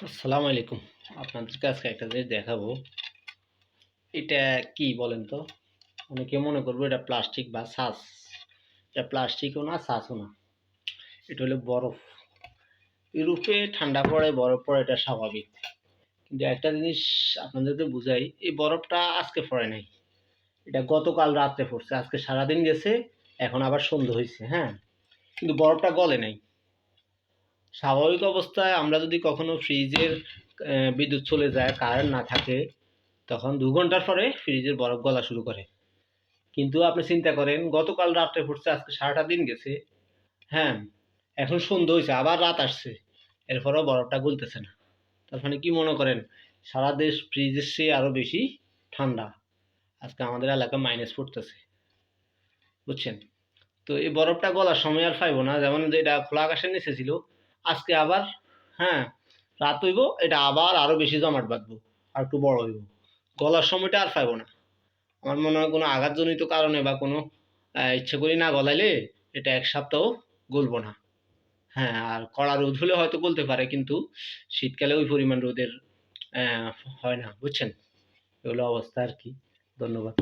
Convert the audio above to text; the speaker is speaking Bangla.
আসসালামু আলাইকুম। আপনাদেরকে আজকে একটা জিনিস দেখাবো। এটা কি বলেন তো? অনেকে মনে করবে এটা প্লাস্টিক বা ছাঁচ। এটা প্লাস্টিকও না, ছাঁচও না। এটা হলো বরফ। ইউরোপে ঠান্ডা পড়ে, বরফ পড়ে, এটা স্বাভাবিক। কিন্তু একটা জিনিস আপনাদেরকে বুঝাই, এই বরফটা আজকে পড়ে নাই। এটা গতকাল রাত্রে পড়ছে। আজকে সারাদিন গেছে, এখন আবার সন্ধ্যা হইছে, হ্যাঁ? কিন্তু বরফটা গলে নাই। স্বাভাবিক অবস্থায় আমরা যদি কখনো ফ্রিজের বিদ্যুৎ চলে যায়, কারেন্ট না থাকে, তখন ২ ঘন্টার পরে ফ্রিজের বরফ গলা শুরু করে। কিন্তু আপনি চিন্তা করেন, গতকাল রাত্রে পড়ছে, আজকে সারাটা দিন গেছে, হ্যাঁ? এখন সন্ধ্যা হইছে, আবার রাত আসছে। এরপরেও বরফটা গলতেছে না। তার মানে কি মনে করেন? সারা দেশ ফ্রিজের চেয়ে আরো বেশি ঠান্ডা। আজকে আমাদের এলাকা মাইনাস পড়তেছে। বুঝছেন? তো এই বরফটা গলার সময় আর পাইব না। যেমন যেটা খোলা আকাশের নিচে ছিল, আজকে আবার, হ্যাঁ, রাত হইব, এটা আবার আরো বেশি জমাট বাঁধবো। আর একটু বড় হইব। গলার সময়টা আর পাইব না। আমার মনে হয় কোনো আঘাতজনিত কারণে বা কোনো ইচ্ছে করি না গলাইলে এটা ১ সপ্তাহ গলবো না। হ্যাঁ, আর কড়া রোদ হলে হয়তো গলতে পারে, কিন্তু শীতকালে ওই পরিমাণ রোদের অ্যা হয় না। বুঝছেন? এ হলো অবস্থা আরকি। ধন্যবাদ।